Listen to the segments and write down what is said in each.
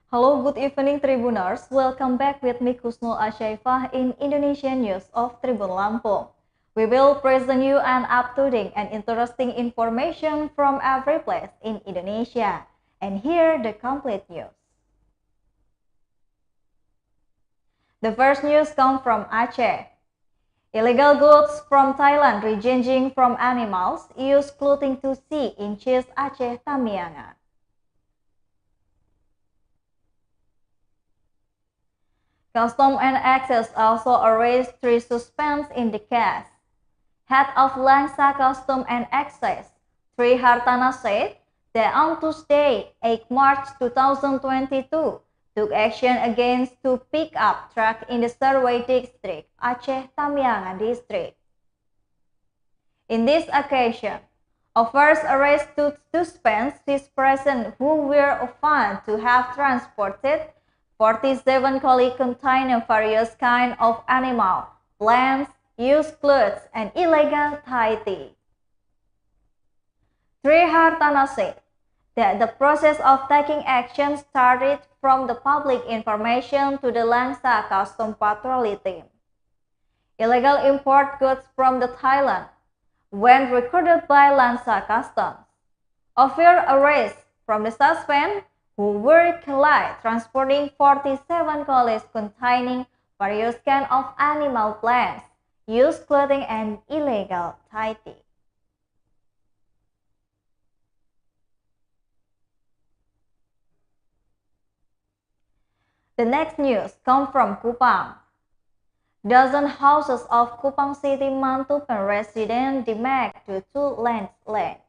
Hello, good evening Tribuners. Welcome back with me Kusnul Asyaifah in Indonesian News of Tribun Lampung. We will present you an up-to-date and interesting information from every place in Indonesia. And here the complete news. The first news comes from Aceh. Illegal goods from Thailand ranging from animals use clothing to see inches Aceh Tamiang. Customs and Excise also arrested 3 suspects in the case. Head of Langsa Customs and Excise, Hartana said that on Tuesday, 8 March 2022, took action against 2 pickup trucks in the Seruway District, Aceh Tamiang District. In this occasion, a first arrest 2 suspects is present who were found to have transported 47 collie containing various kinds of animal, plants, used clothes, and illegal Thai. Hartana said that the process of taking action started from the public information to the Langsa Customs Patrol team. Illegal import goods from the Thailand, when recorded by Langsa Customs, offered arrest from the suspect who were caught transporting 47 collies containing various kinds of animal, plants, used clothing, and illegal Thai. The next news comes from Kupang. Dozen houses of Kupang City Manutapen residents damaged due to landslide.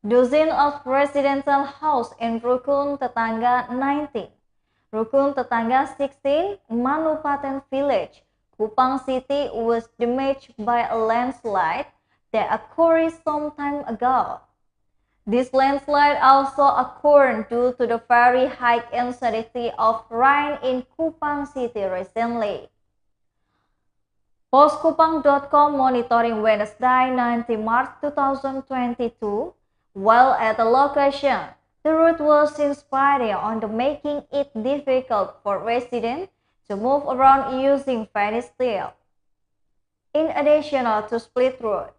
Dozens of residential houses in Rukun Tetangga 19, Rukun Tetangga 16, Manutapen Village, Kupang City was damaged by a landslide that occurred some time ago. This landslide also occurred due to the very high intensity of rain in Kupang City recently. Postkupang.com monitoring Wednesday 19 March 2022. While at the location, the route was inspired on the making it difficult for residents to move around using fence steel. In addition to split road,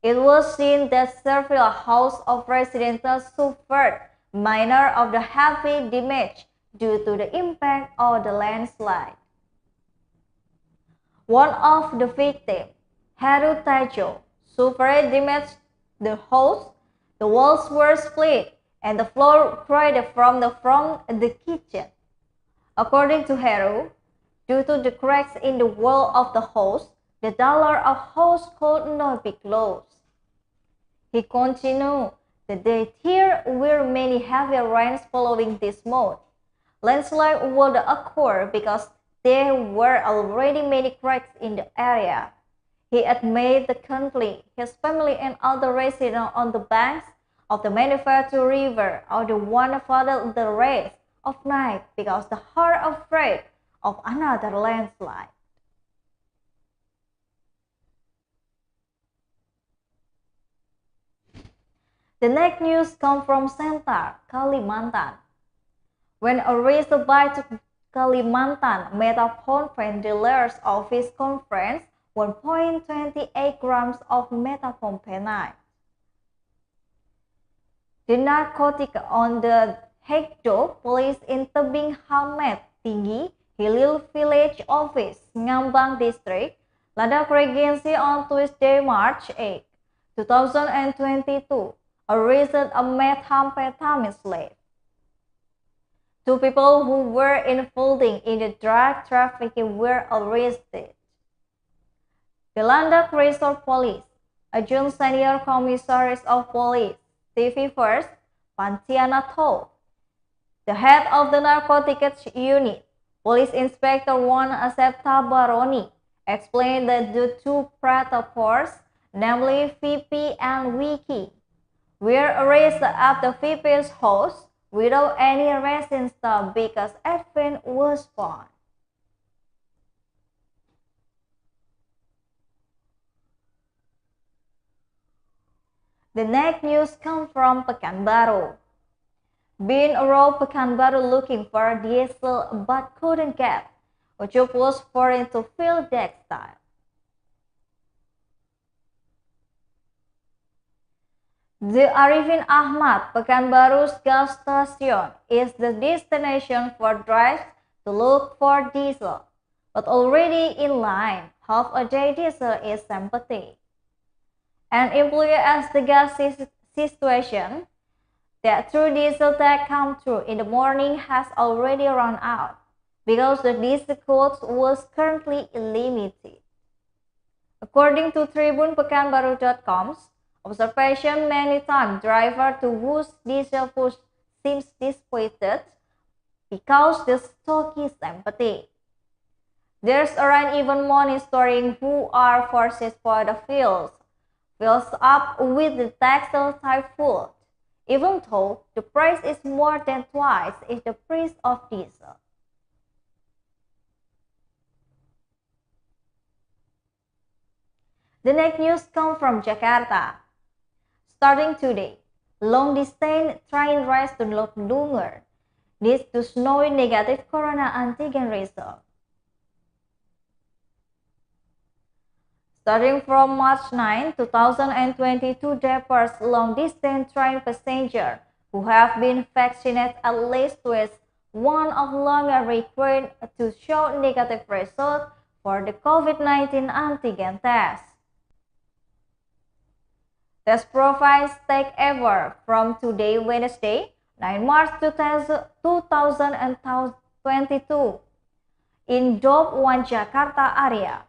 it was seen that several houses of residents suffered minor of the heavy damage due to the impact of the landslide. One of the victims, Hedgehog, suffered damage the house. The walls were split and the floor cracked from the kitchen. According to Hedgehog, due to the cracks in the wall of the house, the door of house could not be closed. He continued that there were many heavy rains following this mode. Landslide would occur because there were already many cracks in the area. He admitted the conflict his family and other residents on the banks of the Manufactured River are the one followed the rest of night because they are afraid of another landslide. The next news comes from Center, Kalimantan. When arrested by the Kalimantan Methamphetamine dealer's office conference 1.28 grams of methamphetamine. The narcotics on the Hedgehog police in Tebing, Hamlet, Tinggi, Hilir village office, Ngabang district, Landak Regency on Tuesday, March 8, 2022, arrested a methamphetamine slave. 2 people who were involved in the drug trafficking were arrested. The Landak Resort Police, Adjunct Senior Commissaries of Police, TV First, Pantiana told the head of the Narcotics Unit, Police Inspector 1 Aceh Tabaroni, explained that the 2 predators, namely VP and Wiki, were arrested at the VP's house without any resistance because evidence was found. The next news comes from Pekanbaru. Being around Pekanbaru looking for diesel but couldn't get, Ucup was foreign to field textile. The Arifin Ahmad Pekanbaru's gas station is the destination for drives to look for diesel, but already in line, half a day diesel is empty. An employee asked the gas situation that through diesel that come through in the morning has already run out because the diesel quote was currently limited. According to Tribun Pekanbaru.com's observation, many times drivers to whose diesel push seems disappointed because the stock is empty. There's around even monitoring who are forced for the fills up with the textile type food, even though the price is more than twice is the price of diesel. The next news comes from Jakarta. Starting today, long-distance train race to Lampung needs to show negative corona antigen result. Starting from March 9, 2022, departs long-distance train passengers who have been vaccinated at least with one of longer required to show negative result for the COVID-19 antigen test. Test profiles take ever from today, Wednesday, 9 March 2022, in Dop 1 Jakarta area.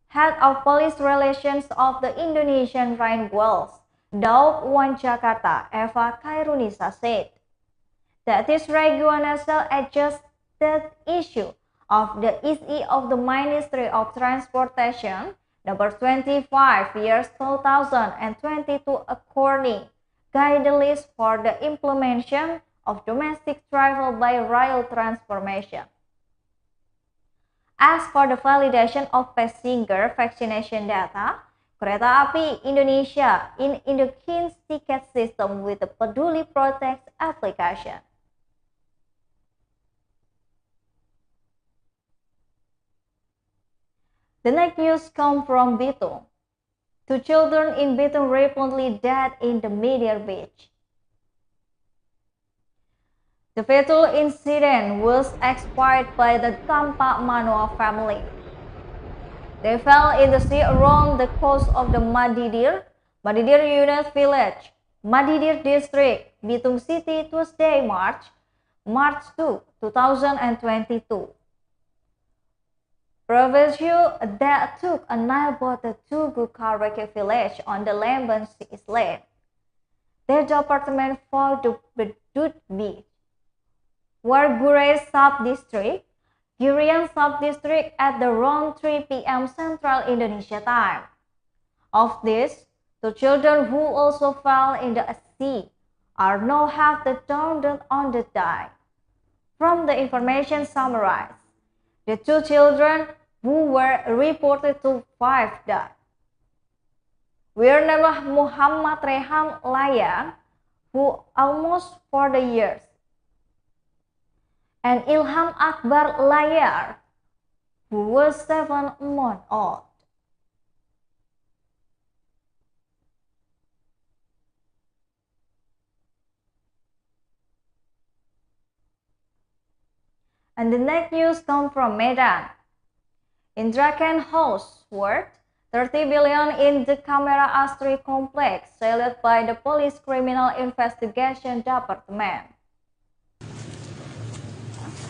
Head of Police Relations of the Indonesian Rain Wells, Daup 1 Jakarta, Eva Kairunisa said that this regional adjusted issue of the EC of the Ministry of Transportation number 25 years 2022 according guidelines for the implementation of domestic travel by rail transformation. As for the validation of passenger vaccination data, Kereta Api Indonesia in Indonesia ticket system with the Peduli Protect application. The next news comes from Bitung. 2 children in Bitung reportedly dead in the Medir beach. The fatal incident was expired by the Tampak Manua family. They fell in the sea around the coast of the Madidir Unit Village, Madidir District, Bitung City, Tuesday, March 2, 2022. Provincial that took a Nile boat to Gukareke village on the Lampung Island. Their department for the Bedut Beach, where Gurei Sub-District, Girian Sub-District at around 3 p.m. Central Indonesia time. Of this, 2 children who also fell in the sea are now have the drowned on the dive. From the information summarized, the 2 children who were reported to 5 died. Were named Muhammad Reham Layar, who almost 40 years, and Ilham Akbar Layar, who was 7 months old. And the next news comes from Medan. Indrakan House worth 30 billion in the Camera Astri complex, sealed by the Police Criminal Investigation Department.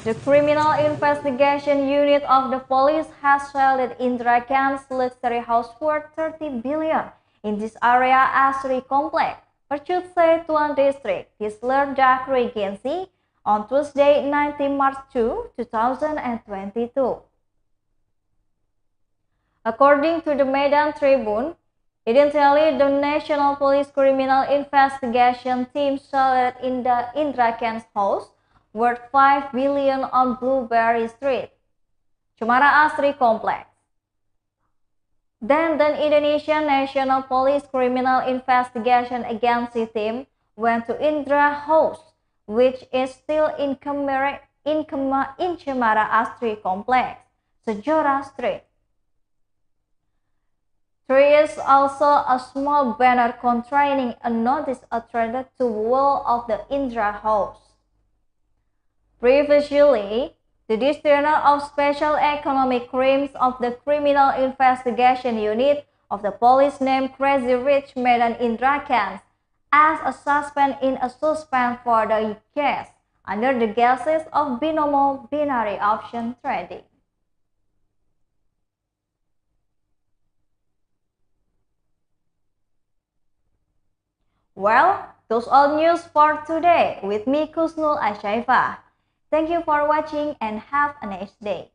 The Criminal Investigation Unit of the police has sealed Indrakan's luxury house worth 30 billion in this area Astri complex, Percutse Tuan District, Landak, Regency, on Tuesday, 19 March 2022. According to the Medan Tribun, initially the National Police Criminal Investigation Team sealed in the Indrakan's house worth 5 billion on Blueberry Street, Cemara Asri Complex. Then the Indonesian National Police Criminal Investigation Agency team went to Indra House which is still in Cemara Astri Complex, Sejora Street. There is also a small banner containing a notice attributed to wall of the Indra House. Previously, the District of Special Economic Crimes of the Criminal Investigation Unit of the police named Crazy Rich Medan Indra Kans as a suspect in a suspense for the case under the guise of binomo binary option trading. Well, those all news for today with me Kusnul Ashaifa. Thank you for watching and have a nice day.